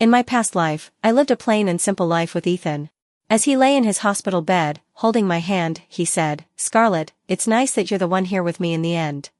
In my past life, I lived a plain and simple life with Ethan. As he lay in his hospital bed, holding my hand, he said, "Scarlett, it's nice that you're the one here with me in the end."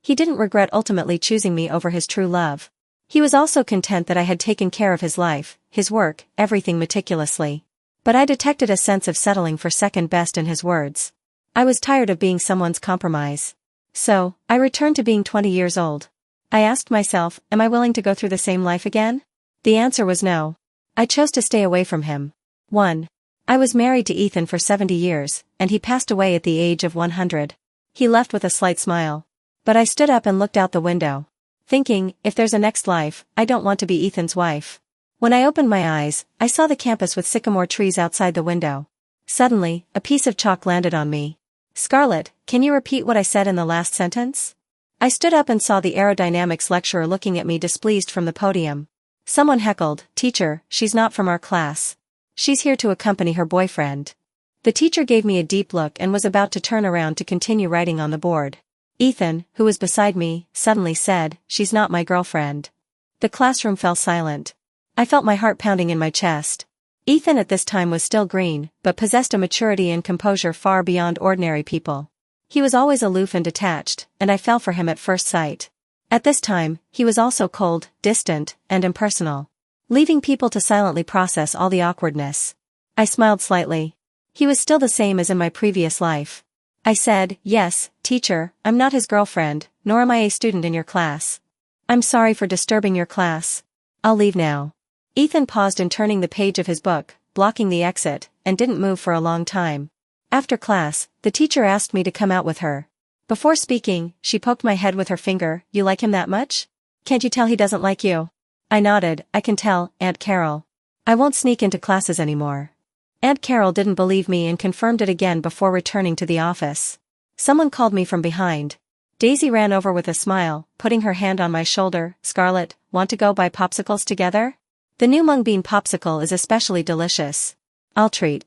He didn't regret ultimately choosing me over his true love. He was also content that I had taken care of his life, his work, everything meticulously. But I detected a sense of settling for second best in his words. I was tired of being someone's compromise. So, I returned to being 20 years old. I asked myself, am I willing to go through the same life again? The answer was no. I chose to stay away from him. 1. I was married to Ethan for 70 years, and he passed away at the age of 100. He left with a slight smile. But I stood up and looked out the window. Thinking, if there's a next life, I don't want to be Ethan's wife. When I opened my eyes, I saw the campus with sycamore trees outside the window. Suddenly, a piece of chalk landed on me. "Scarlett, can you repeat what I said in the last sentence?" I stood up and saw the aerodynamics lecturer looking at me displeased from the podium. Someone heckled, "Teacher, she's not from our class. She's here to accompany her boyfriend." The teacher gave me a deep look and was about to turn around to continue writing on the board. Ethan, who was beside me, suddenly said, "She's not my girlfriend." The classroom fell silent. I felt my heart pounding in my chest. Ethan at this time was still green, but possessed a maturity and composure far beyond ordinary people. He was always aloof and detached, and I fell for him at first sight. At this time, he was also cold, distant, and impersonal, leaving people to silently process all the awkwardness. I smiled slightly. He was still the same as in my previous life. I said, "Yes, teacher, I'm not his girlfriend, nor am I a student in your class. I'm sorry for disturbing your class. I'll leave now." Ethan paused in turning the page of his book, blocking the exit, and didn't move for a long time. After class, the teacher asked me to come out with her. Before speaking, she poked my head with her finger. "You like him that much? Can't you tell he doesn't like you?" I nodded. "I can tell, Aunt Carol. I won't sneak into classes anymore." Aunt Carol didn't believe me and confirmed it again before returning to the office. Someone called me from behind. Daisy ran over with a smile, putting her hand on my shoulder. "Scarlett, want to go buy popsicles together? The new mung bean popsicle is especially delicious. I'll treat."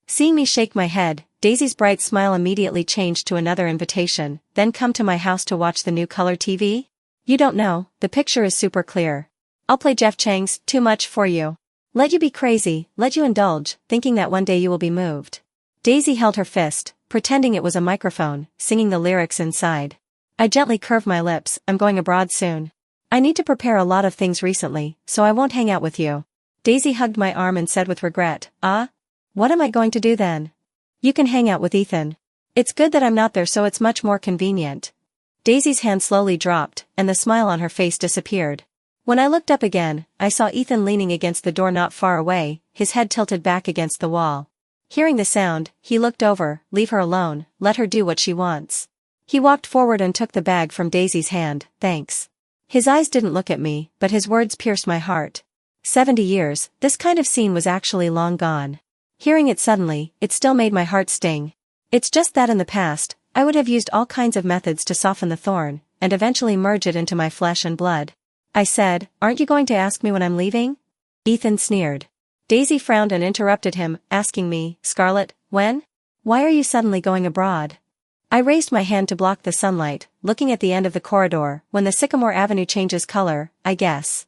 Seeing me shake my head, Daisy's bright smile immediately changed to another invitation. "Then come to my house to watch the new color TV? You don't know, the picture is super clear. I'll play Jeff Chang's Too Much for you. Let you be crazy, let you indulge, thinking that one day you will be moved." Daisy held her fist, pretending it was a microphone, singing the lyrics inside. I gently curved my lips. "I'm going abroad soon. I need to prepare a lot of things recently, so I won't hang out with you." Daisy hugged my arm and said with regret, "Ah? What am I going to do then?" "You can hang out with Ethan. It's good that I'm not there, so it's much more convenient." Daisy's hand slowly dropped, and the smile on her face disappeared. When I looked up again, I saw Ethan leaning against the door not far away, his head tilted back against the wall. Hearing the sound, he looked over. "Leave her alone, let her do what she wants." He walked forward and took the bag from Daisy's hand. "Thanks." His eyes didn't look at me, but his words pierced my heart. 70 years, this kind of scene was actually long gone. Hearing it suddenly, it still made my heart sting. It's just that in the past, I would have used all kinds of methods to soften the thorn, and eventually merge it into my flesh and blood. I said, "Aren't you going to ask me when I'm leaving?" Ethan sneered. Daisy frowned and interrupted him, asking me, "Scarlett, when? Why are you suddenly going abroad?" I raised my hand to block the sunlight, looking at the end of the corridor. "When the Sycamore Avenue changes color, I guess.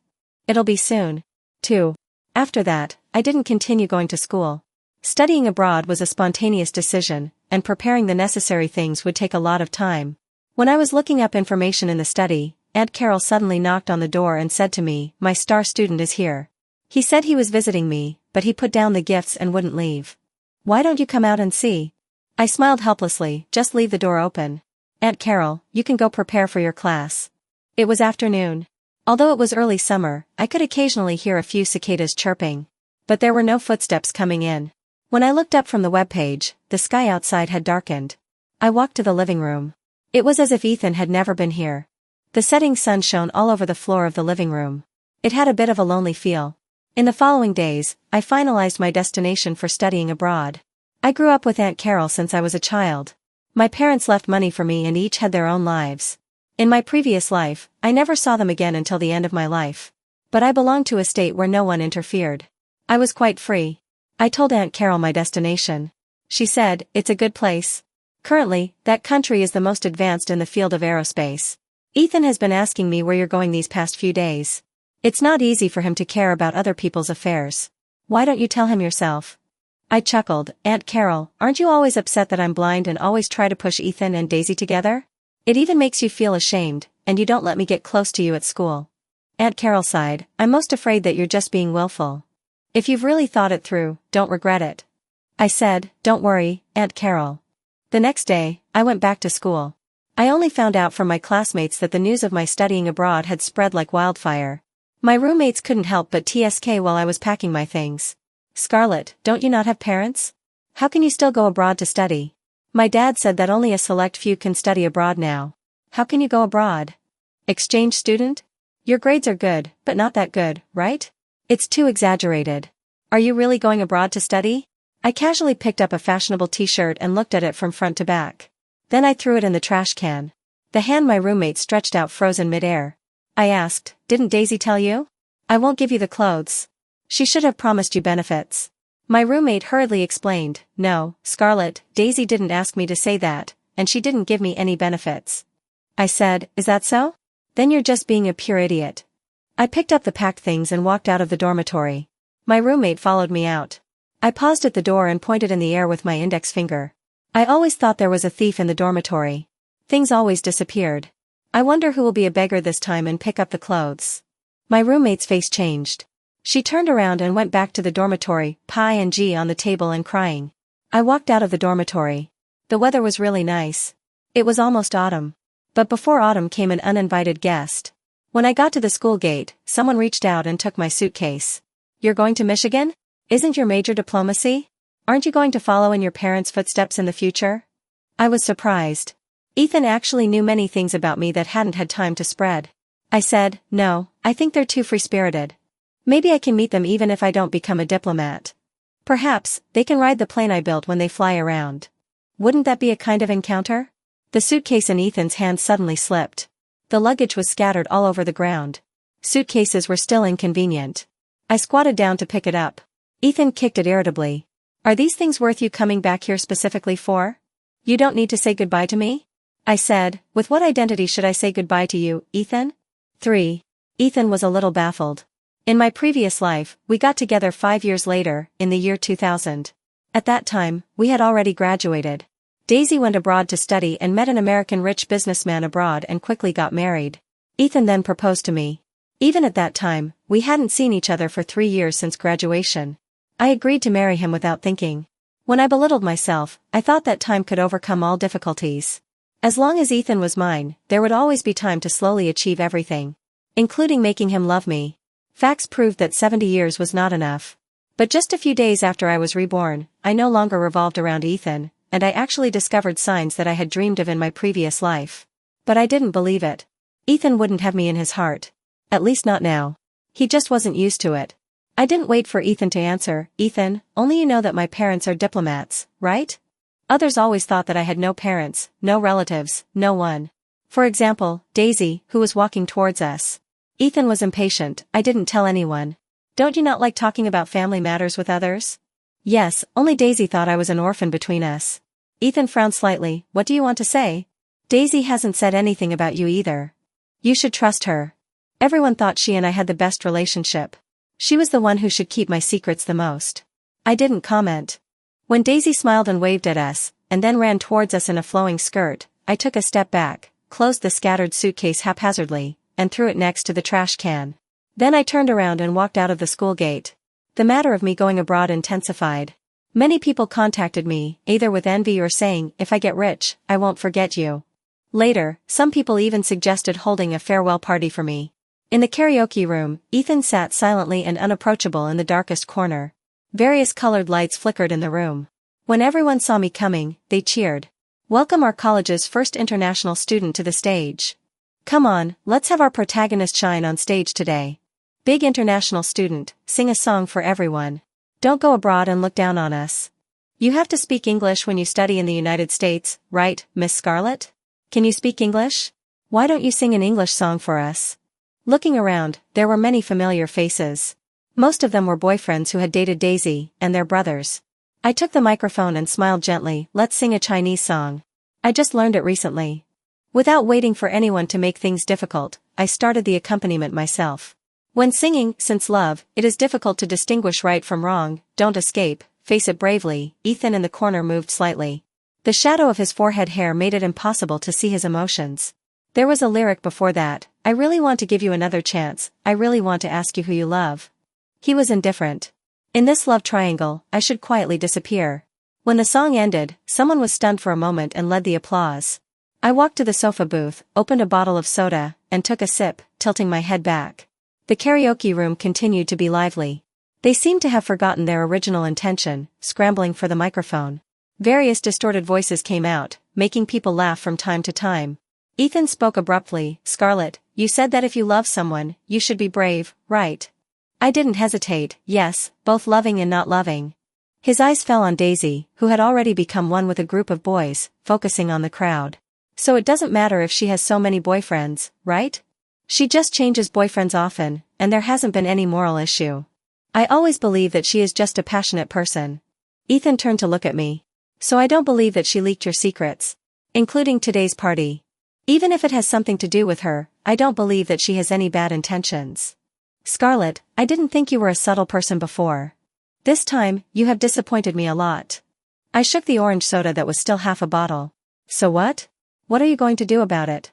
It'll be soon, too." After that, I didn't continue going to school. Studying abroad was a spontaneous decision, and preparing the necessary things would take a lot of time. When I was looking up information in the study, Aunt Carol suddenly knocked on the door and said to me, "My star student is here. He said he was visiting me, but he put down the gifts and wouldn't leave. Why don't you come out and see?" I smiled helplessly. "Just leave the door open. Aunt Carol, you can go prepare for your class." It was afternoon. Although it was early summer, I could occasionally hear a few cicadas chirping. But there were no footsteps coming in. When I looked up from the webpage, the sky outside had darkened. I walked to the living room. It was as if Ethan had never been here. The setting sun shone all over the floor of the living room. It had a bit of a lonely feel. In the following days, I finalized my destination for studying abroad. I grew up with Aunt Carol since I was a child. My parents left money for me and each had their own lives. In my previous life, I never saw them again until the end of my life. But I belonged to a state where no one interfered. I was quite free. I told Aunt Carol my destination. She said, "It's a good place. Currently, that country is the most advanced in the field of aerospace. Ethan has been asking me where you're going these past few days." It's not easy for him to care about other people's affairs. Why don't you tell him yourself? I chuckled. Aunt Carol, aren't you always upset that I'm blind and always try to push Ethan and Daisy together? It even makes you feel ashamed, and you don't let me get close to you at school. Aunt Carol sighed. I'm most afraid that you're just being willful. If you've really thought it through, don't regret it. I said, don't worry, Aunt Carol. The next day, I went back to school. I only found out from my classmates that the news of my studying abroad had spread like wildfire. My roommates couldn't help but TSK while I was packing my things. Scarlett, don't you not have parents? How can you still go abroad to study? My dad said that only a select few can study abroad now. How can you go abroad? Exchange student? Your grades are good, but not that good, right? It's too exaggerated. Are you really going abroad to study? I casually picked up a fashionable t-shirt and looked at it from front to back. Then I threw it in the trash can. The hand my roommate stretched out froze in midair. I asked, didn't Daisy tell you? I won't give you the clothes. She should have promised you benefits. My roommate hurriedly explained, no, Scarlett, Daisy didn't ask me to say that, and she didn't give me any benefits. I said, is that so? Then you're just being a pure idiot. I picked up the packed things and walked out of the dormitory. My roommate followed me out. I paused at the door and pointed in the air with my index finger. I always thought there was a thief in the dormitory. Things always disappeared. I wonder who will be a beggar this time and pick up the clothes. My roommate's face changed. She turned around and went back to the dormitory, pie and G on the table and crying. I walked out of the dormitory. The weather was really nice. It was almost autumn. But before autumn came an uninvited guest. When I got to the school gate, someone reached out and took my suitcase. You're going to Michigan? Isn't your major diplomacy? Aren't you going to follow in your parents' footsteps in the future? I was surprised. Ethan actually knew many things about me that hadn't had time to spread. I said, no, I think they're too free-spirited. Maybe I can meet them even if I don't become a diplomat. Perhaps, they can ride the plane I built when they fly around. Wouldn't that be a kind of encounter? The suitcase in Ethan's hand suddenly slipped. The luggage was scattered all over the ground. Suitcases were still inconvenient. I squatted down to pick it up. Ethan kicked it irritably. Are these things worth you coming back here specifically for? You don't need to say goodbye to me? I said, with what identity should I say goodbye to you, Ethan? 3. Ethan was a little baffled. In my previous life, we got together 5 years later, in the year 2000. At that time, we had already graduated. Daisy went abroad to study and met an American rich businessman abroad and quickly got married. Ethan then proposed to me. Even at that time, we hadn't seen each other for 3 years since graduation. I agreed to marry him without thinking. When I belittled myself, I thought that time could overcome all difficulties. As long as Ethan was mine, there would always be time to slowly achieve everything. Including making him love me. Facts proved that 70 years was not enough. But just a few days after I was reborn, I no longer revolved around Ethan, and I actually discovered signs that I had dreamed of in my previous life. But I didn't believe it. Ethan wouldn't have me in his heart. At least not now. He just wasn't used to it. I didn't wait for Ethan to answer. Ethan, only you know that my parents are diplomats, right? Others always thought that I had no parents, no relatives, no one. For example, Daisy, who was walking towards us. Ethan was impatient. I didn't tell anyone. Don't you not like talking about family matters with others? Yes, only Daisy thought I was an orphan between us. Ethan frowned slightly. What do you want to say? Daisy hasn't said anything about you either. You should trust her. Everyone thought she and I had the best relationship. She was the one who should keep my secrets the most. I didn't comment. When Daisy smiled and waved at us, and then ran towards us in a flowing skirt, I took a step back, closed the scattered suitcase haphazardly, and threw it next to the trash can. Then I turned around and walked out of the school gate. The matter of me going abroad intensified. Many people contacted me, either with envy or saying, if I get rich, I won't forget you. Later, some people even suggested holding a farewell party for me. In the karaoke room, Ethan sat silently and unapproachable in the darkest corner. Various colored lights flickered in the room. When everyone saw me coming, they cheered. Welcome our college's first international student to the stage. Come on, let's have our protagonist shine on stage today. Big international student, sing a song for everyone. Don't go abroad and look down on us. You have to speak English when you study in the United States, right, Miss Scarlett? Can you speak English? Why don't you sing an English song for us? Looking around, there were many familiar faces. Most of them were boyfriends who had dated Daisy, and their brothers. I took the microphone and smiled gently. Let's sing a Chinese song. I just learned it recently. Without waiting for anyone to make things difficult, I started the accompaniment myself. When singing, since love, it is difficult to distinguish right from wrong, don't escape, face it bravely. Ethan in the corner moved slightly. The shadow of his forehead hair made it impossible to see his emotions. There was a lyric before that, I really want to give you another chance, I really want to ask you who you love. He was indifferent. In this love triangle, I should quietly disappear. When the song ended, someone was stunned for a moment and led the applause. I walked to the sofa booth, opened a bottle of soda, and took a sip, tilting my head back. The karaoke room continued to be lively. They seemed to have forgotten their original intention, scrambling for the microphone. Various distorted voices came out, making people laugh from time to time. Ethan spoke abruptly, Scarlett, you said that if you love someone, you should be brave, right? I didn't hesitate, yes, both loving and not loving. His eyes fell on Daisy, who had already become one with a group of boys, focusing on the crowd. So it doesn't matter if she has so many boyfriends, right? She just changes boyfriends often, and there hasn't been any moral issue. I always believe that she is just a passionate person. Ethan turned to look at me. So I don't believe that she leaked your secrets. Including today's party. Even if it has something to do with her, I don't believe that she has any bad intentions. Scarlett, I didn't think you were a subtle person before. This time, you have disappointed me a lot. I shook the orange soda that was still half a bottle. So what? What are you going to do about it?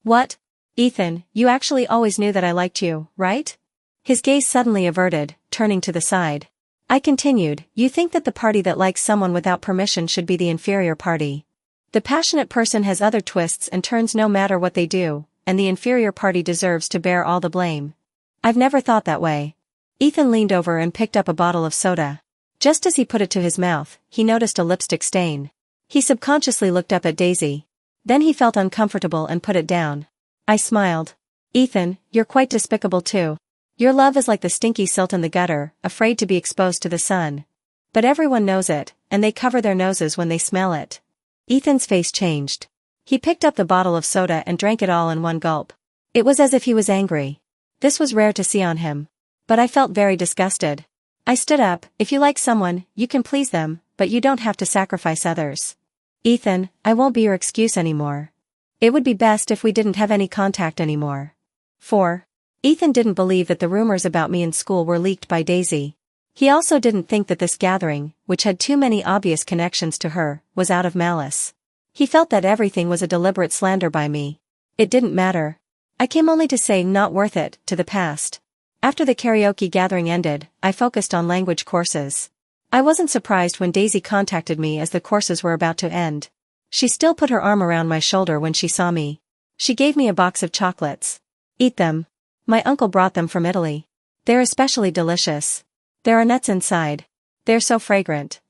What? Ethan, you actually always knew that I liked you, right? His gaze suddenly averted, turning to the side. I continued, you think that the party that likes someone without permission should be the inferior party. The passionate person has other twists and turns no matter what they do, and the inferior party deserves to bear all the blame. I've never thought that way. Ethan leaned over and picked up a bottle of soda. Just as he put it to his mouth, he noticed a lipstick stain. He subconsciously looked up at Daisy. Then he felt uncomfortable and put it down. I smiled. Ethan, you're quite despicable too. Your love is like the stinky silt in the gutter, afraid to be exposed to the sun. But everyone knows it, and they cover their noses when they smell it. Ethan's face changed. He picked up the bottle of soda and drank it all in one gulp. It was as if he was angry. This was rare to see on him. But I felt very disgusted. I stood up, if you like someone, you can please them, but you don't have to sacrifice others. Ethan, I won't be your excuse anymore. It would be best if we didn't have any contact anymore. 4. Ethan didn't believe that the rumors about me in school were leaked by Daisy. He also didn't think that this gathering, which had too many obvious connections to her, was out of malice. He felt that everything was a deliberate slander by me. It didn't matter. I came only to say not worth it, to the past. After the karaoke gathering ended, I focused on language courses. I wasn't surprised when Daisy contacted me as the courses were about to end. She still put her arm around my shoulder when she saw me. She gave me a box of chocolates. Eat them. My uncle brought them from Italy. They're especially delicious. There are nuts inside. They're so fragrant.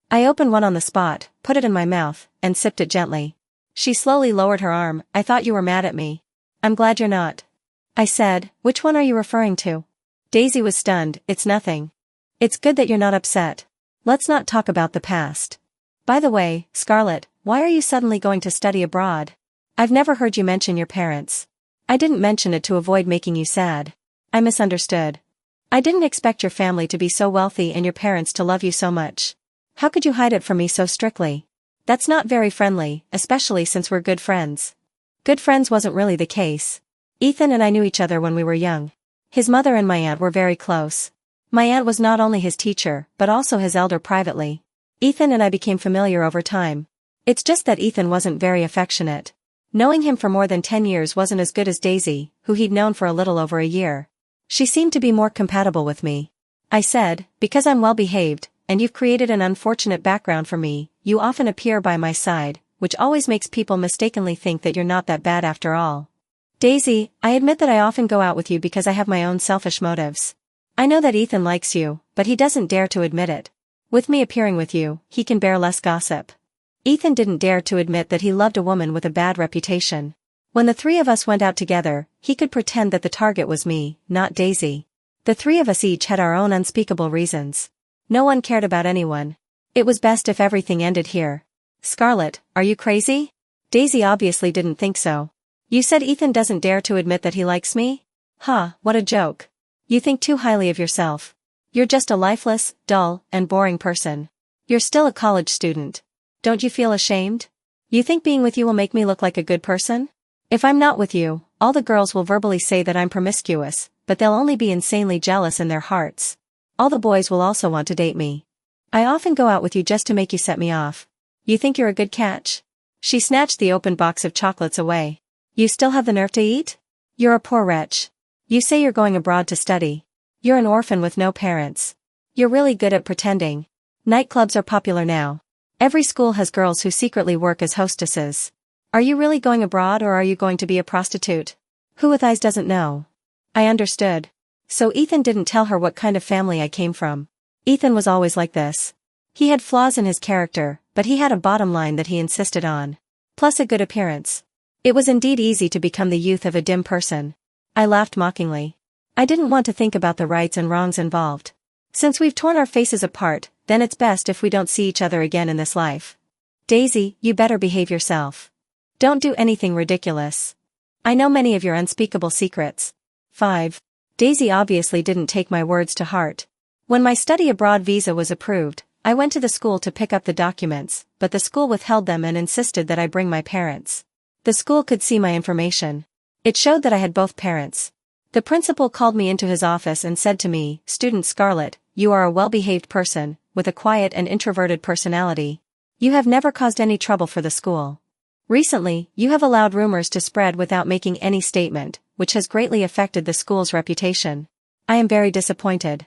I opened one on the spot, put it in my mouth, and sipped it gently. She slowly lowered her arm. I thought you were mad at me. I'm glad you're not. I said, which one are you referring to? Daisy was stunned. It's nothing. It's good that you're not upset. Let's not talk about the past. By the way, Scarlett, why are you suddenly going to study abroad? I've never heard you mention your parents. I didn't mention it to avoid making you sad. I misunderstood. I didn't expect your family to be so wealthy and your parents to love you so much. How could you hide it from me so strictly? That's not very friendly, especially since we're good friends. Good friends wasn't really the case. Ethan and I knew each other when we were young. His mother and my aunt were very close. My aunt was not only his teacher, but also his elder privately. Ethan and I became familiar over time. It's just that Ethan wasn't very affectionate. Knowing him for more than 10 years wasn't as good as Daisy, who he'd known for a little over a year. She seemed to be more compatible with me. I said, because I'm well behaved, and you've created an unfortunate background for me, you often appear by my side, which always makes people mistakenly think that you're not that bad after all. Daisy, I admit that I often go out with you because I have my own selfish motives. I know that Ethan likes you, but he doesn't dare to admit it. With me appearing with you, he can bear less gossip. Ethan didn't dare to admit that he loved a woman with a bad reputation. When the three of us went out together, he could pretend that the target was me, not Daisy. The three of us each had our own unspeakable reasons. No one cared about anyone. It was best if everything ended here. Scarlett, are you crazy? Daisy obviously didn't think so. You said Ethan doesn't dare to admit that he likes me? What a joke. You think too highly of yourself. You're just a lifeless, dull, and boring person. You're still a college student. Don't you feel ashamed? You think being with you will make me look like a good person? If I'm not with you, all the girls will verbally say that I'm promiscuous, but they'll only be insanely jealous in their hearts. All the boys will also want to date me. I often go out with you just to make you set me off. You think you're a good catch? She snatched the open box of chocolates away. You still have the nerve to eat? You're a poor wretch. You say you're going abroad to study. You're an orphan with no parents. You're really good at pretending. Nightclubs are popular now. Every school has girls who secretly work as hostesses. Are you really going abroad or are you going to be a prostitute? Who with eyes doesn't know? I understood. So Ethan didn't tell her what kind of family I came from. Ethan was always like this. He had flaws in his character, but he had a bottom line that he insisted on. Plus a good appearance. It was indeed easy to become the youth of a dim person. I laughed mockingly. I didn't want to think about the rights and wrongs involved. Since we've torn our faces apart, then it's best if we don't see each other again in this life. Daisy, you better behave yourself. Don't do anything ridiculous. I know many of your unspeakable secrets. 5. Daisy obviously didn't take my words to heart. When my study abroad visa was approved, I went to the school to pick up the documents, but the school withheld them and insisted that I bring my parents. The school could see my information. It showed that I had both parents. The principal called me into his office and said to me, "Student Scarlett, you are a well-behaved person, with a quiet and introverted personality. You have never caused any trouble for the school. Recently, you have allowed rumors to spread without making any statement, which has greatly affected the school's reputation. I am very disappointed.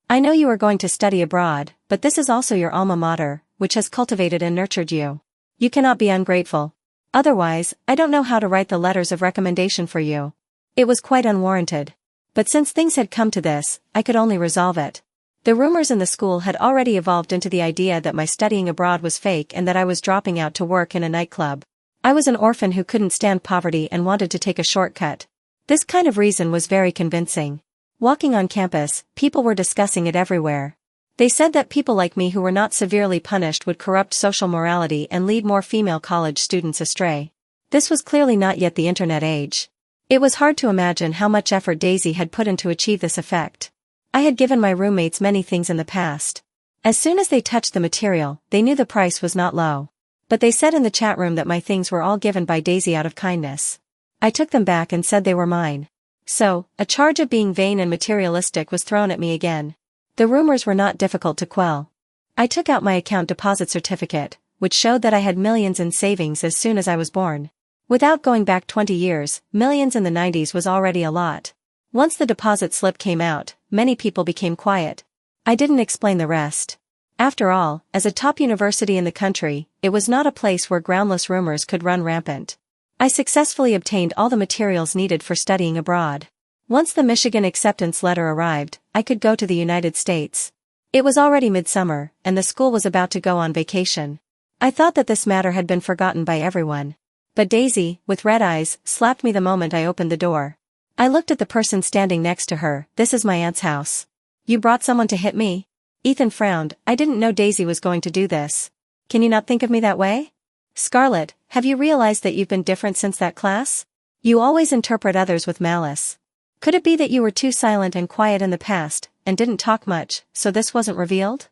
I know you are going to study abroad, but this is also your alma mater, which has cultivated and nurtured you. You cannot be ungrateful. Otherwise, I don't know how to write the letters of recommendation for you." It was quite unwarranted. But since things had come to this, I could only resolve it. The rumors in the school had already evolved into the idea that my studying abroad was fake and that I was dropping out to work in a nightclub. I was an orphan who couldn't stand poverty and wanted to take a shortcut. This kind of reason was very convincing. Walking on campus, people were discussing it everywhere. They said that people like me who were not severely punished would corrupt social morality and lead more female college students astray. This was clearly not yet the internet age. It was hard to imagine how much effort Daisy had put in to achieve this effect. I had given my roommates many things in the past. As soon as they touched the material, they knew the price was not low. But they said in the chat room that my things were all given by Daisy out of kindness. I took them back and said they were mine. So, a charge of being vain and materialistic was thrown at me again. The rumors were not difficult to quell. I took out my account deposit certificate, which showed that I had millions in savings as soon as I was born. Without going back 20 years, millions in the 90s was already a lot. Once the deposit slip came out, many people became quiet. I didn't explain the rest. After all, as a top university in the country, it was not a place where groundless rumors could run rampant. I successfully obtained all the materials needed for studying abroad. Once the Michigan acceptance letter arrived, I could go to the United States. It was already midsummer, and the school was about to go on vacation. I thought that this matter had been forgotten by everyone. But Daisy, with red eyes, slapped me the moment I opened the door. I looked at the person standing next to her. "This is my aunt's house. You brought someone to hit me?" Ethan frowned. I didn't know Daisy was going to do this. "Can you not think of me that way? Scarlett, have you realized that you've been different since that class? You always interpret others with malice. Could it be that you were too silent and quiet in the past, and didn't talk much, so this wasn't revealed?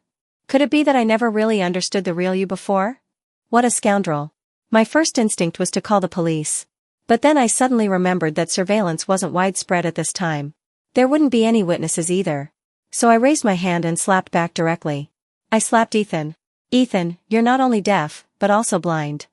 Could it be that I never really understood the real you before? What a scoundrel." My first instinct was to call the police. But then I suddenly remembered that surveillance wasn't widespread at this time. There wouldn't be any witnesses either. So I raised my hand and slapped back directly. I slapped Ethan. "Ethan, you're not only deaf, but also blind.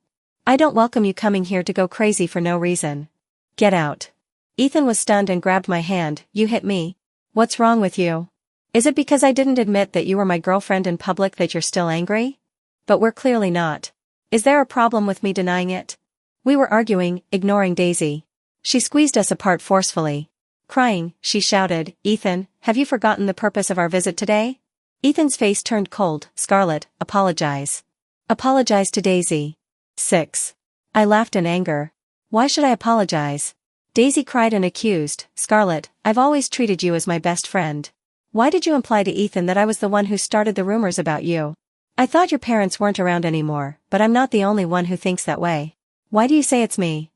I don't welcome you coming here to go crazy for no reason. Get out." Ethan was stunned and grabbed my hand. "You hit me? What's wrong with you? Is it because I didn't admit that you were my girlfriend in public that you're still angry? But we're clearly not. Is there a problem with me denying it?" We were arguing, ignoring Daisy. She squeezed us apart forcefully. Crying, she shouted, "Ethan, have you forgotten the purpose of our visit today?" Ethan's face turned cold. "Scarlett, apologize. Apologize to Daisy." 6. I laughed in anger. "Why should I apologize?" Daisy cried and accused. "Scarlett, I've always treated you as my best friend. Why did you imply to Ethan that I was the one who started the rumors about you? I thought your parents weren't around anymore, but I'm not the only one who thinks that way. Why do you say it's me?"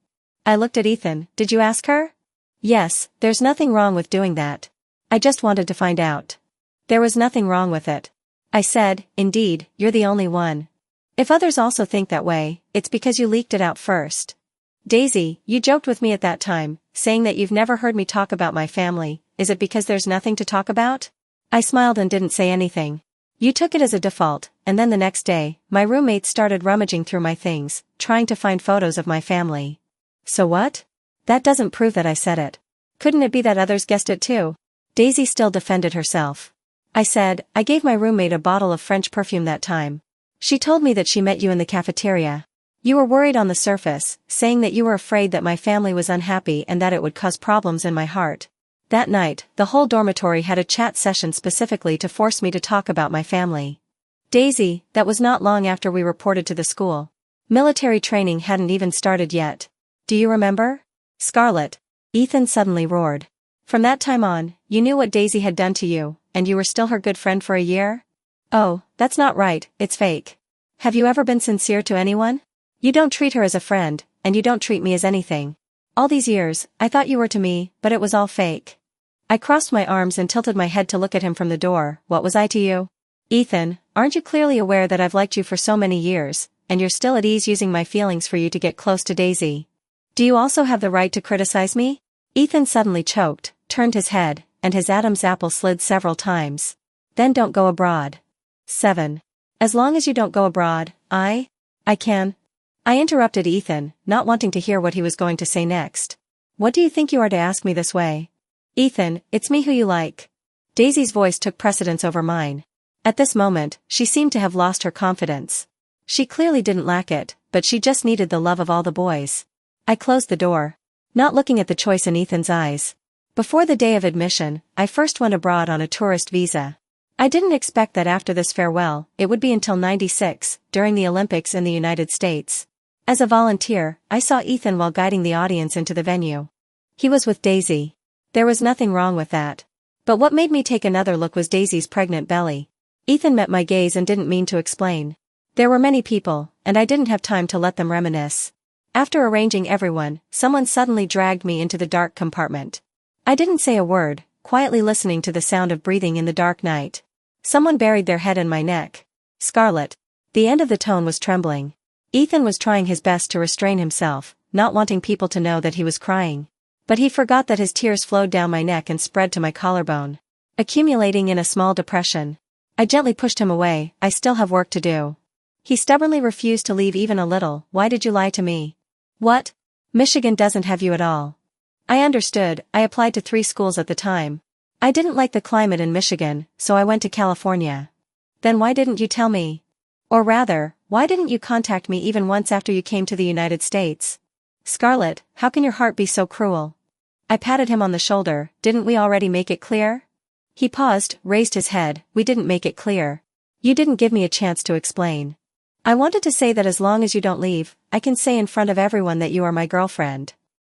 I looked at Ethan. "Did you ask her?" "Yes, there's nothing wrong with doing that. I just wanted to find out." "There was nothing wrong with it," I said. "Indeed, you're the only one. If others also think that way, it's because you leaked it out first." Daisy, you joked with me at that time, saying that you've never heard me talk about my family. Is it because there's nothing to talk about? I smiled and didn't say anything. You took it as a default, and then the next day, my roommate started rummaging through my things, trying to find photos of my family. So what? That doesn't prove that I said it. Couldn't it be that others guessed it too? Daisy still defended herself. I said, I gave my roommate a bottle of French perfume that time. She told me that she met you in the cafeteria. You were worried on the surface, saying that you were afraid that my family was unhappy and that it would cause problems in my heart. That night, the whole dormitory had a chat session specifically to force me to talk about my family. Daisy, that was not long after we reported to the school. Military training hadn't even started yet. Do you remember? Scarlett. Ethan suddenly roared. From that time on, you knew what Daisy had done to you, and you were still her good friend for a year? Oh, that's not right, it's fake. Have you ever been sincere to anyone? You don't treat her as a friend, and you don't treat me as anything. All these years, I thought you were to me, but it was all fake. I crossed my arms and tilted my head to look at him from the door. What was I to you? Ethan, aren't you clearly aware that I've liked you for so many years, and you're still at ease using my feelings for you to get close to Daisy? Do you also have the right to criticize me? Ethan suddenly choked, turned his head, and his Adam's apple slid several times. Then don't go abroad. 7. As long as you don't go abroad, I can. I interrupted Ethan, not wanting to hear what he was going to say next. What do you think you are to ask me this way? Ethan, it's me who you like. Daisy's voice took precedence over mine. At this moment, she seemed to have lost her confidence. She clearly didn't lack it, but she just needed the love of all the boys. I closed the door, not looking at the choice in Ethan's eyes. Before the day of admission, I first went abroad on a tourist visa. I didn't expect that after this farewell, it would be until '96, during the Olympics in the United States. As a volunteer, I saw Ethan while guiding the audience into the venue. He was with Daisy. There was nothing wrong with that. But what made me take another look was Daisy's pregnant belly. Ethan met my gaze and didn't mean to explain. There were many people, and I didn't have time to let them reminisce. After arranging everyone, someone suddenly dragged me into the dark compartment. I didn't say a word, quietly listening to the sound of breathing in the dark night. Someone buried their head in my neck. Scarlett. The end of the tone was trembling. Ethan was trying his best to restrain himself, not wanting people to know that he was crying. But he forgot that his tears flowed down my neck and spread to my collarbone, accumulating in a small depression. I gently pushed him away. I still have work to do. He stubbornly refused to leave even a little. Why did you lie to me? What? Michigan doesn't have you at all. I understood. I applied to 3 schools at the time. I didn't like the climate in Michigan, so I went to California. Then why didn't you tell me? Or rather, why didn't you contact me even once after you came to the United States? Scarlett, how can your heart be so cruel? I patted him on the shoulder. Didn't we already make it clear? He paused, raised his head. We didn't make it clear. You didn't give me a chance to explain. I wanted to say that as long as you don't leave, I can say in front of everyone that you are my girlfriend.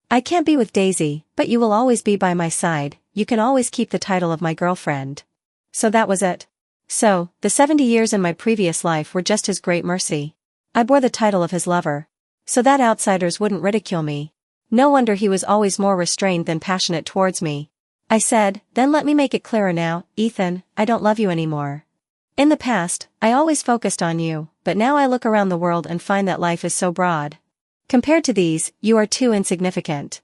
I can't be with Daisy, but you will always be by my side. You can always keep the title of my girlfriend. So that was it. So, the 70 years in my previous life were just his great mercy. I bore the title of his lover. So that outsiders wouldn't ridicule me. No wonder he was always more restrained than passionate towards me. I said, then let me make it clearer now, Ethan, I don't love you anymore. In the past, I always focused on you, but now I look around the world and find that life is so broad. Compared to these, you are too insignificant.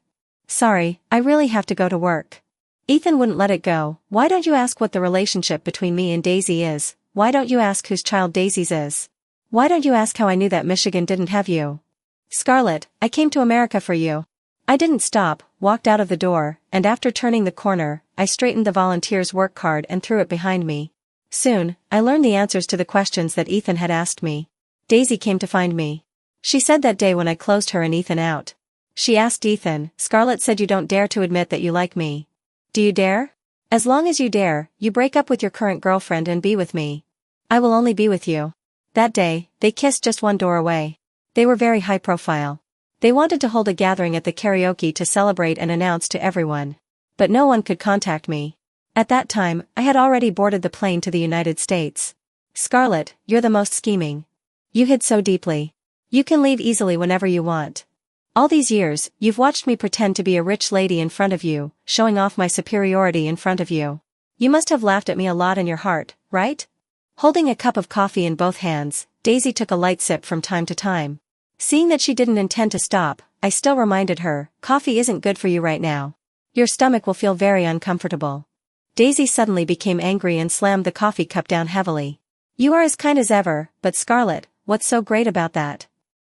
Sorry, I really have to go to work. Ethan wouldn't let it go. Why don't you ask what the relationship between me and Daisy is? Why don't you ask whose child Daisy's is? Why don't you ask how I knew that Michigan didn't have you? Scarlett, I came to America for you. I didn't stop, walked out of the door, and after turning the corner, I straightened the volunteer's work card and threw it behind me. Soon, I learned the answers to the questions that Ethan had asked me. Daisy came to find me. She said that day when I closed her and Ethan out. She asked Ethan, Scarlett said you don't dare to admit that you like me. Do you dare? As long as you dare, you break up with your current girlfriend and be with me. I will only be with you. That day, they kissed just one door away. They were very high profile. They wanted to hold a gathering at the karaoke to celebrate and announce to everyone. But no one could contact me. At that time, I had already boarded the plane to the United States. Scarlett, you're the most scheming. You hid so deeply. You can leave easily whenever you want. All these years, you've watched me pretend to be a rich lady in front of you, showing off my superiority in front of you. You must have laughed at me a lot in your heart, right? Holding a cup of coffee in both hands, Daisy took a light sip from time to time. Seeing that she didn't intend to stop, I still reminded her, coffee isn't good for you right now. Your stomach will feel very uncomfortable. Daisy suddenly became angry and slammed the coffee cup down heavily. You are as kind as ever, but Scarlett, what's so great about that?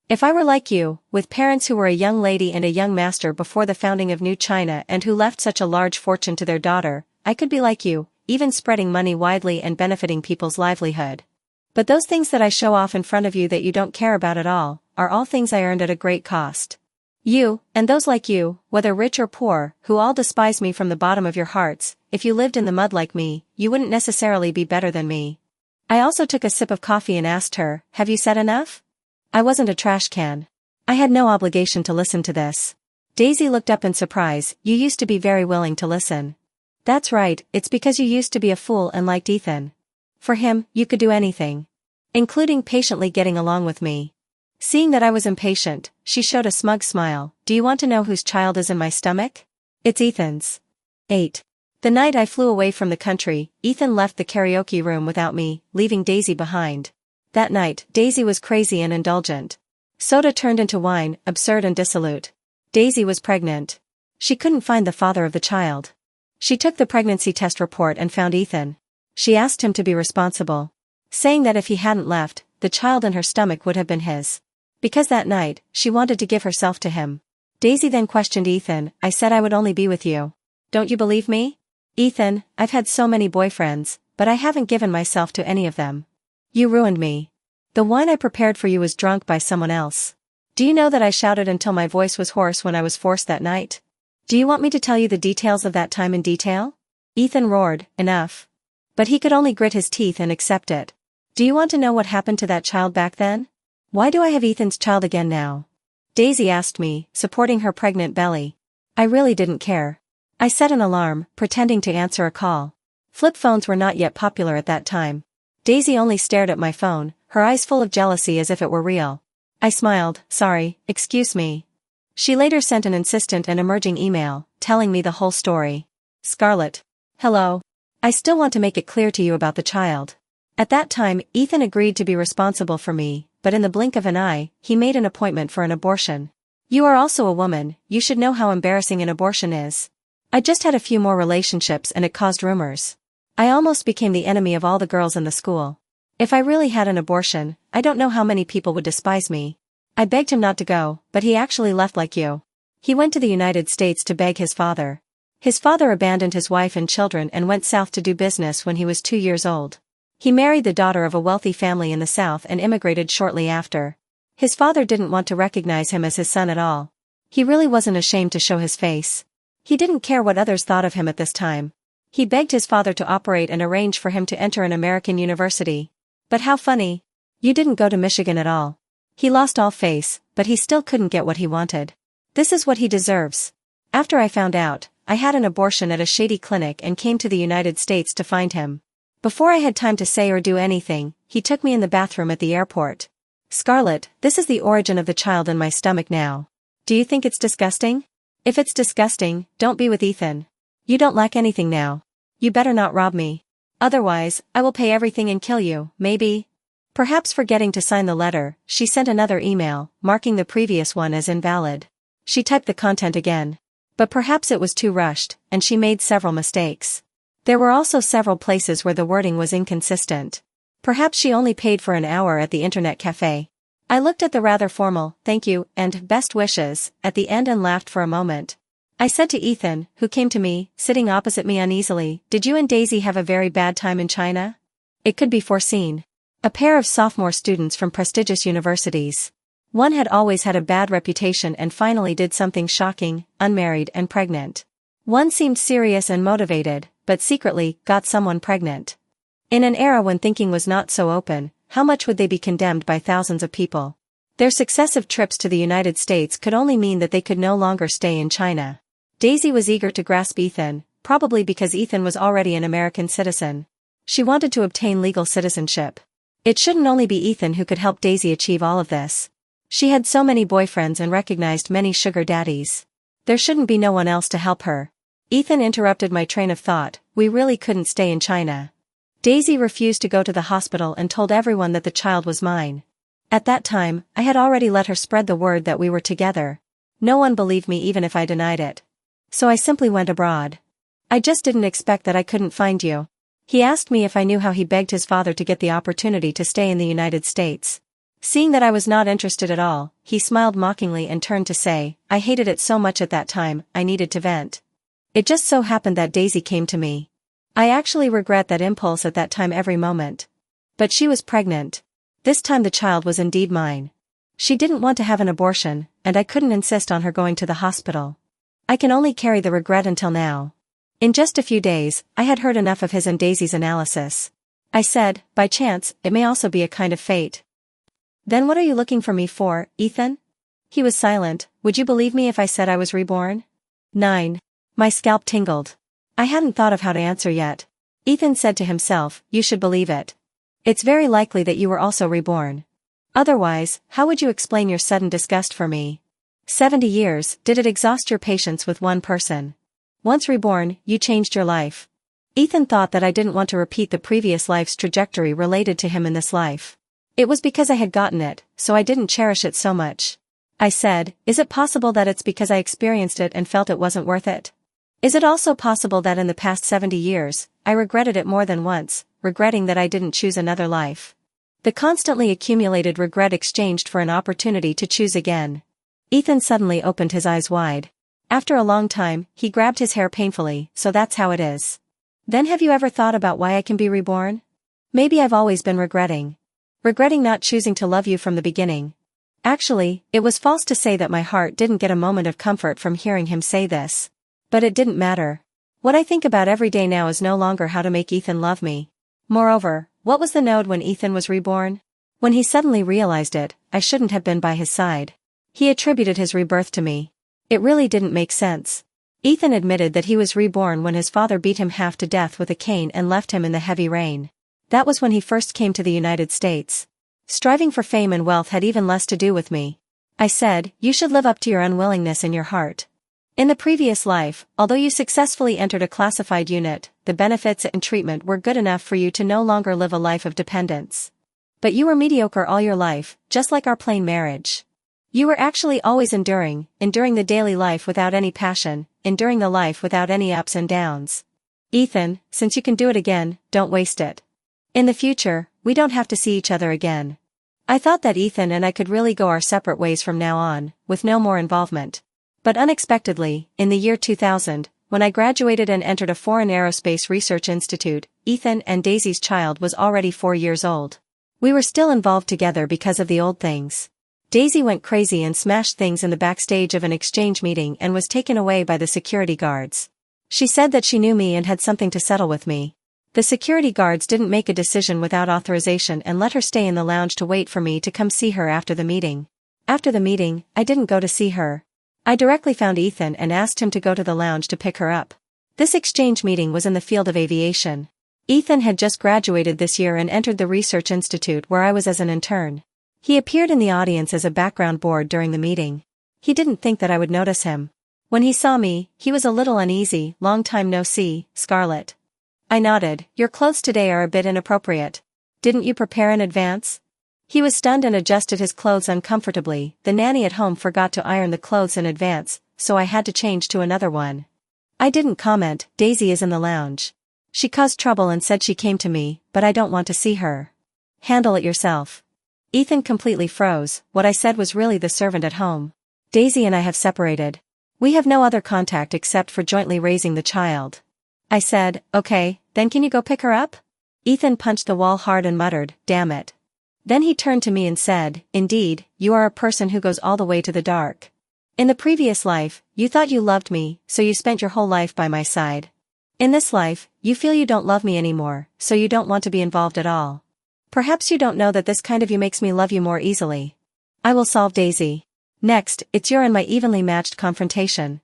If I were like you, with parents who were a young lady and a young master before the founding of New China and who left such a large fortune to their daughter, I could be like you, even spreading money widely and benefiting people's livelihood. But those things that I show off in front of you that you don't care about at all, are all things I earned at a great cost. You, and those like you, whether rich or poor, who all despise me from the bottom of your hearts, if you lived in the mud like me, you wouldn't necessarily be better than me. I also took a sip of coffee and asked her, have you said enough? I wasn't a trash can. I had no obligation to listen to this. Daisy looked up in surprise. You used to be very willing to listen. That's right, it's because you used to be a fool and liked Ethan. For him, you could do anything. Including patiently getting along with me. Seeing that I was impatient, she showed a smug smile. Do you want to know whose child is in my stomach? It's Ethan's. 8. The night I flew away from the country, Ethan left the karaoke room without me, leaving Daisy behind. That night, Daisy was crazy and indulgent. Soda turned into wine, absurd and dissolute. Daisy was pregnant. She couldn't find the father of the child. She took the pregnancy test report and found Ethan. She asked him to be responsible, saying that if he hadn't left, the child in her stomach would have been his. Because that night, she wanted to give herself to him. Daisy then questioned Ethan. I said I would only be with you. Don't you believe me? Ethan, I've had so many boyfriends, but I haven't given myself to any of them. You ruined me. The wine I prepared for you was drunk by someone else. Do you know that I shouted until my voice was hoarse when I was forced that night? Do you want me to tell you the details of that time in detail? Ethan roared, enough. But he could only grit his teeth and accept it. Do you want to know what happened to that child back then? Why do I have Ethan's child again now? Daisy asked me, supporting her pregnant belly. I really didn't care. I set an alarm, pretending to answer a call. Flip phones were not yet popular at that time. Daisy only stared at my phone, her eyes full of jealousy as if it were real. I smiled, sorry, excuse me. She later sent an insistent and emerging email, telling me the whole story. Scarlett. Hello. I still want to make it clear to you about the child. At that time, Ethan agreed to be responsible for me, but in the blink of an eye, he made an appointment for an abortion. You are also a woman, you should know how embarrassing an abortion is. I just had a few more relationships and it caused rumors. I almost became the enemy of all the girls in the school. If I really had an abortion, I don't know how many people would despise me. I begged him not to go, but he actually left like you. He went to the United States to beg his father. His father abandoned his wife and children and went south to do business when he was 2 years old. He married the daughter of a wealthy family in the South and immigrated shortly after. His father didn't want to recognize him as his son at all. He really wasn't ashamed to show his face. He didn't care what others thought of him at this time. He begged his father to operate and arrange for him to enter an American university. But how funny. You didn't go to Michigan at all. He lost all face, but he still couldn't get what he wanted. This is what he deserves. After I found out, I had an abortion at a shady clinic and came to the United States to find him. Before I had time to say or do anything, he took me in the bathroom at the airport. Scarlett, this is the origin of the child in my stomach now. Do you think it's disgusting? If it's disgusting, don't be with Ethan. You don't lack anything now. You better not rob me. Otherwise, I will pay everything and kill you, maybe. Perhaps forgetting to sign the letter, she sent another email, marking the previous one as invalid. She typed the content again. But perhaps it was too rushed, and she made several mistakes. There were also several places where the wording was inconsistent. Perhaps she only paid for an hour at the internet cafe. I looked at the rather formal, thank you, and best wishes, at the end and laughed for a moment. I said to Ethan, who came to me, sitting opposite me uneasily, did you and Daisy have a very bad time in China? It could be foreseen. A pair of sophomore students from prestigious universities. One had always had a bad reputation and finally did something shocking, unmarried and pregnant. One seemed serious and motivated, but secretly got someone pregnant. In an era when thinking was not so open, how much would they be condemned by thousands of people? Their successive trips to the United States could only mean that they could no longer stay in China. Daisy was eager to grasp Ethan, probably because Ethan was already an American citizen. She wanted to obtain legal citizenship. It shouldn't only be Ethan who could help Daisy achieve all of this. She had so many boyfriends and recognized many sugar daddies. There shouldn't be no one else to help her. Ethan interrupted my train of thought, we really couldn't stay in China. Daisy refused to go to the hospital and told everyone that the child was mine. At that time, I had already let her spread the word that we were together. No one believed me even if I denied it. So I simply went abroad. I just didn't expect that I couldn't find you. He asked me if I knew how he begged his father to get the opportunity to stay in the United States. Seeing that I was not interested at all, he smiled mockingly and turned to say, I hated it so much at that time, I needed to vent. It just so happened that Daisy came to me. I actually regret that impulse at that time every moment. But she was pregnant. This time the child was indeed mine. She didn't want to have an abortion, and I couldn't insist on her going to the hospital. I can only carry the regret until now. In just a few days, I had heard enough of his and Daisy's analysis. I said, by chance, it may also be a kind of fate. Then what are you looking for me for, Ethan? He was silent. Would you believe me if I said I was reborn? 9. My scalp tingled. I hadn't thought of how to answer yet. Ethan said to himself, you should believe it. It's very likely that you were also reborn. Otherwise, how would you explain your sudden disgust for me? 70 years, did it exhaust your patience with one person? Once reborn, you changed your life. Ethan thought that I didn't want to repeat the previous life's trajectory related to him in this life. It was because I had gotten it, so I didn't cherish it so much. I said, is it possible that it's because I experienced it and felt it wasn't worth it? Is it also possible that in the past 70 years, I regretted it more than once, regretting that I didn't choose another life? The constantly accumulated regret exchanged for an opportunity to choose again. Ethan suddenly opened his eyes wide. After a long time, he grabbed his hair painfully, so that's how it is. Then have you ever thought about why I can be reborn? Maybe I've always been regretting not choosing to love you from the beginning. Actually, it was false to say that my heart didn't get a moment of comfort from hearing him say this. But it didn't matter. What I think about every day now is no longer how to make Ethan love me. Moreover, what was the node when Ethan was reborn? When he suddenly realized it, I shouldn't have been by his side. He attributed his rebirth to me. It really didn't make sense. Ethan admitted that he was reborn when his father beat him half to death with a cane and left him in the heavy rain. That was when he first came to the United States. Striving for fame and wealth had even less to do with me. I said, you should live up to your unwillingness in your heart. In the previous life, although you successfully entered a classified unit, the benefits and treatment were good enough for you to no longer live a life of dependence. But you were mediocre all your life, just like our plain marriage. You were actually always enduring the daily life without any passion, enduring the life without any ups and downs. Ethan, since you can do it again, don't waste it. In the future, we don't have to see each other again. I thought that Ethan and I could really go our separate ways from now on, with no more involvement. But unexpectedly, in the year 2000, when I graduated and entered a foreign aerospace research institute, Ethan and Daisy's child was already 4 years old. We were still involved together because of the old things. Daisy went crazy and smashed things in the backstage of an exchange meeting and was taken away by the security guards. She said that she knew me and had something to settle with me. The security guards didn't make a decision without authorization and let her stay in the lounge to wait for me to come see her after the meeting. After the meeting, I didn't go to see her. I directly found Ethan and asked him to go to the lounge to pick her up. This exchange meeting was in the field of aviation. Ethan had just graduated this year and entered the research institute where I was as an intern. He appeared in the audience as a background board during the meeting. He didn't think that I would notice him. When he saw me, he was a little uneasy. Long time no see, Scarlett. I nodded. Your clothes today are a bit inappropriate. Didn't you prepare in advance? He was stunned and adjusted his clothes uncomfortably. The nanny at home forgot to iron the clothes in advance, so I had to change to another one. I didn't comment. Daisy is in the lounge. She caused trouble and said she came to me, but I don't want to see her. Handle it yourself. Ethan completely froze. What I said was really the servant at home. Daisy and I have separated. We have no other contact except for jointly raising the child. I said, okay, then can you go pick her up? Ethan punched the wall hard and muttered, damn it. Then he turned to me and said, indeed, you are a person who goes all the way to the dark. In the previous life, you thought you loved me, so you spent your whole life by my side. In this life, you feel you don't love me anymore, so you don't want to be involved at all. Perhaps you don't know that this kind of you makes me love you more easily. I will solve Daisy. Next, it's your and my evenly matched confrontation.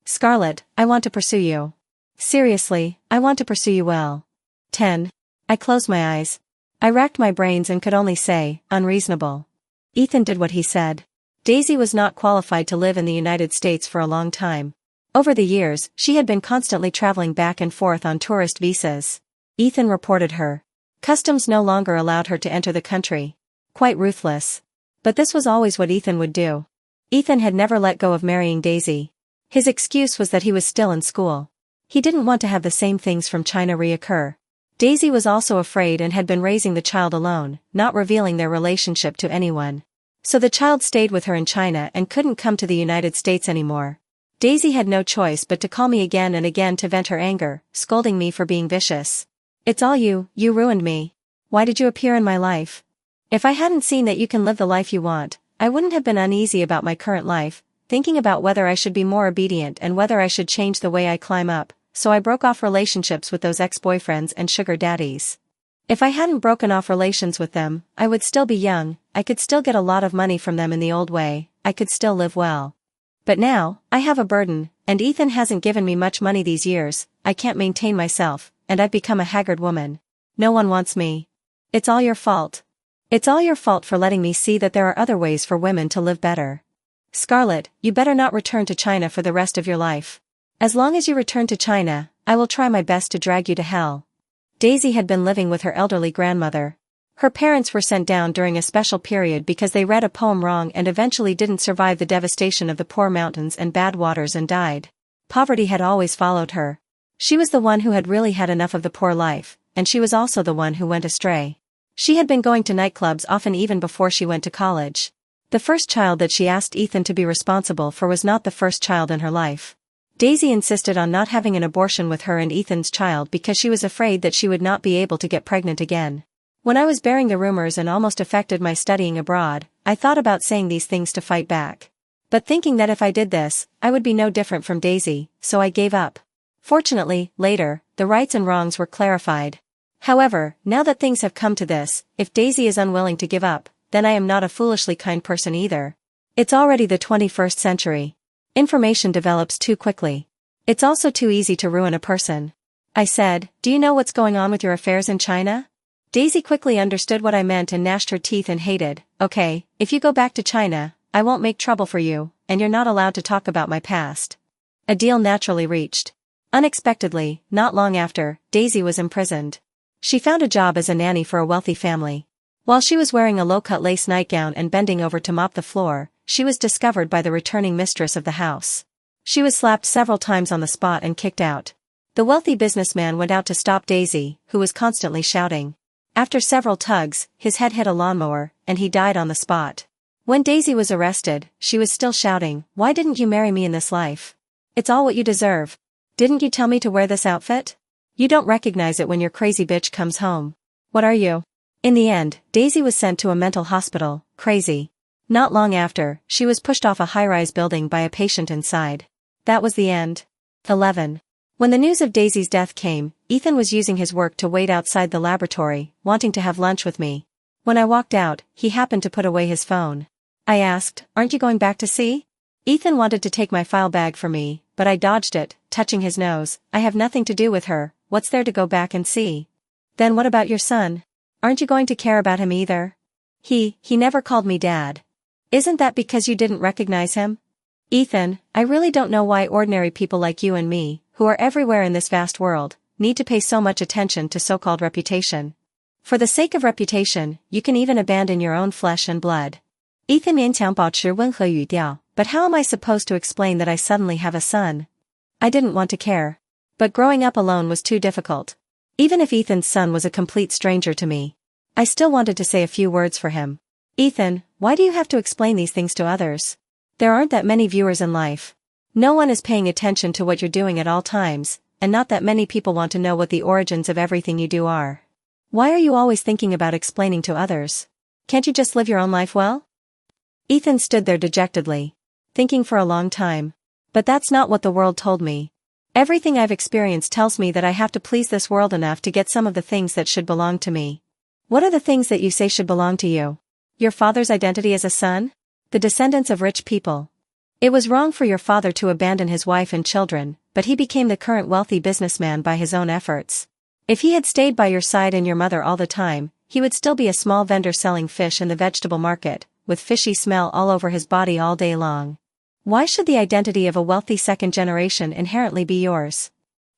Scarlett, I want to pursue you. Seriously, I want to pursue you well. 10. I closed my eyes. I racked my brains and could only say, unreasonable. Ethan did what he said. Daisy was not qualified to live in the United States for a long time. Over the years, she had been constantly traveling back and forth on tourist visas. Ethan reported her. Customs no longer allowed her to enter the country. Quite ruthless. But this was always what Ethan would do. Ethan had never let go of marrying Daisy. His excuse was that he was still in school. He didn't want to have the same things from China reoccur. Daisy was also afraid and had been raising the child alone, not revealing their relationship to anyone. So the child stayed with her in China and couldn't come to the United States anymore. Daisy had no choice but to call me again and again to vent her anger, scolding me for being vicious. "It's all you ruined me. Why did you appear in my life? If I hadn't seen that you can live the life you want, I wouldn't have been uneasy about my current life, thinking about whether I should be more obedient and whether I should change the way I climb up, so I broke off relationships with those ex-boyfriends and sugar daddies. If I hadn't broken off relations with them, I would still be young, I could still get a lot of money from them in the old way, I could still live well. But now, I have a burden, and Ethan hasn't given me much money these years, I can't maintain myself, and I've become a haggard woman. No one wants me. It's all your fault. It's all your fault for letting me see that there are other ways for women to live better. Scarlett, you better not return to China for the rest of your life. As long as you return to China, I will try my best to drag you to hell." Daisy had been living with her elderly grandmother. Her parents were sent down during a special period because they read a poem wrong and eventually didn't survive the devastation of the poor mountains and bad waters and died. Poverty had always followed her. She was the one who had really had enough of the poor life, and she was also the one who went astray. She had been going to nightclubs often even before she went to college. The first child that she asked Ethan to be responsible for was not the first child in her life. Daisy insisted on not having an abortion with her and Ethan's child because she was afraid that she would not be able to get pregnant again. When I was bearing the rumors and almost affected my studying abroad, I thought about saying these things to fight back. But thinking that if I did this, I would be no different from Daisy, so I gave up. Fortunately, later, the rights and wrongs were clarified. However, now that things have come to this, if Daisy is unwilling to give up, then I am not a foolishly kind person either. It's already the 21st century. Information develops too quickly. It's also too easy to ruin a person. I said, "Do you know what's going on with your affairs in China?" Daisy quickly understood what I meant and gnashed her teeth and hated, "Okay, if you go back to China, I won't make trouble for you, and you're not allowed to talk about my past." A deal naturally reached. Unexpectedly, not long after, Daisy was imprisoned. She found a job as a nanny for a wealthy family. While she was wearing a low-cut lace nightgown and bending over to mop the floor, she was discovered by the returning mistress of the house. She was slapped several times on the spot and kicked out. The wealthy businessman went out to stop Daisy, who was constantly shouting. After several tugs, his head hit a lawnmower, and he died on the spot. When Daisy was arrested, she was still shouting, "Why didn't you marry me in this life? It's all what you deserve. Didn't you tell me to wear this outfit? You don't recognize it when your crazy bitch comes home. What are you?" In the end, Daisy was sent to a mental hospital, crazy. Not long after, she was pushed off a high-rise building by a patient inside. That was the end. 11. When the news of Daisy's death came, Ethan was using his work to wait outside the laboratory, wanting to have lunch with me. When I walked out, he happened to put away his phone. I asked, "Aren't you going back to see?" Ethan wanted to take my file bag for me, but I dodged it, touching his nose. "I have nothing to do with her, what's there to go back and see?" "Then what about your son? Aren't you going to care about him either?" He never called me Dad. "Isn't that because you didn't recognize him?" "Ethan, I really don't know why ordinary people like you and me, who are everywhere in this vast world, need to pay so much attention to so-called reputation. For the sake of reputation, you can even abandon your own flesh and blood." Ethan 勉强保持温和语调, "But how am I supposed to explain that I suddenly have a son?" I didn't want to care. But growing up alone was too difficult. Even if Ethan's son was a complete stranger to me, I still wanted to say a few words for him. "Ethan, why do you have to explain these things to others? There aren't that many viewers in life. No one is paying attention to what you're doing at all times, and not that many people want to know what the origins of everything you do are. Why are you always thinking about explaining to others? Can't you just live your own life well?" Ethan stood there dejectedly, thinking for a long time. But that's not what the world told me. Everything I've experienced tells me that I have to please this world enough to get some of the things that should belong to me. What are the things that you say should belong to you? Your father's identity as a son? The descendants of rich people. It was wrong for your father to abandon his wife and children, but he became the current wealthy businessman by his own efforts. If he had stayed by your side and your mother all the time, he would still be a small vendor selling fish in the vegetable market, with fishy smell all over his body all day long. Why should the identity of a wealthy second generation inherently be yours?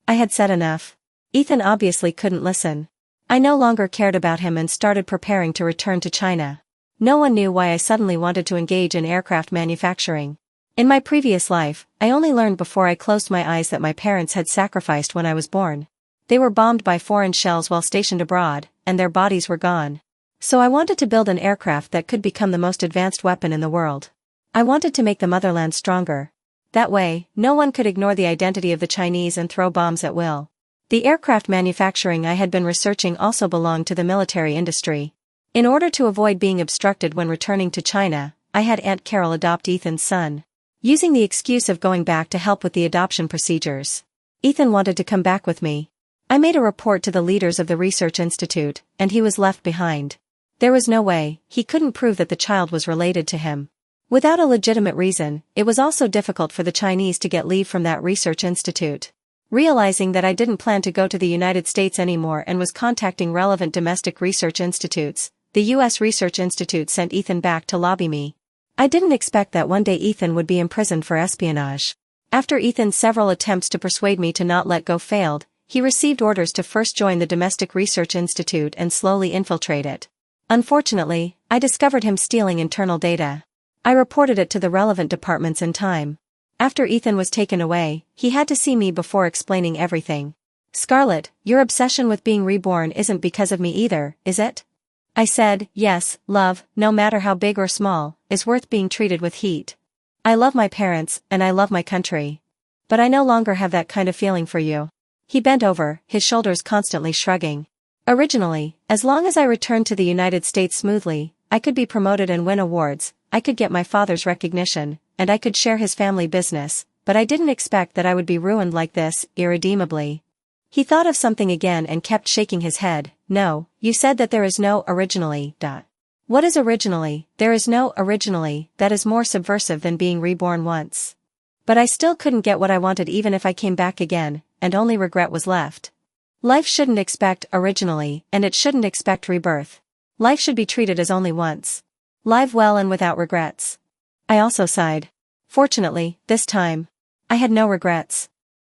I had said enough. Ethan obviously couldn't listen. I no longer cared about him and started preparing to return to China. No one knew why I suddenly wanted to engage in aircraft manufacturing. In my previous life, I only learned before I closed my eyes that my parents had sacrificed when I was born. They were bombed by foreign shells while stationed abroad, and their bodies were gone. So I wanted to build an aircraft that could become the most advanced weapon in the world. I wanted to make the motherland stronger. That way, no one could ignore the identity of the Chinese and throw bombs at will. The aircraft manufacturing I had been researching also belonged to the military industry. In order to avoid being obstructed when returning to China, I had Aunt Carol adopt Ethan's son. Using the excuse of going back to help with the adoption procedures. Ethan wanted to come back with me. I made a report to the leaders of the research institute, and he was left behind. There was no way, he couldn't prove that the child was related to him. Without a legitimate reason, it was also difficult for the Chinese to get leave from that research institute. Realizing that I didn't plan to go to the United States anymore and was contacting relevant domestic research institutes, the U.S. Research Institute sent Ethan back to lobby me. I didn't expect that one day Ethan would be imprisoned for espionage. After Ethan's several attempts to persuade me to not let go failed, he received orders to first join the Domestic Research Institute and slowly infiltrate it. Unfortunately, I discovered him stealing internal data. I reported it to the relevant departments in time. After Ethan was taken away, he had to see me before explaining everything. "Scarlett, your obsession with being reborn isn't because of me either, is it?" I said, "Yes, love, no matter how big or small, is worth being treated with heat. I love my parents, and I love my country. But I no longer have that kind of feeling for you." He bent over, his shoulders constantly shrugging. Originally, as long as I returned to the United States smoothly, I could be promoted and win awards, I could get my father's recognition, and I could share his family business, but I didn't expect that I would be ruined like this, irredeemably. He thought of something again and kept shaking his head. "No, you said that there is no originally. What is originally? There is no originally that is more subversive than being reborn once." But I still couldn't get what I wanted even if I came back again, and only regret was left. Life shouldn't expect originally, and it shouldn't expect rebirth. Life should be treated as only once. Live well and without regrets. I also sighed. Fortunately, this time, I had no regrets.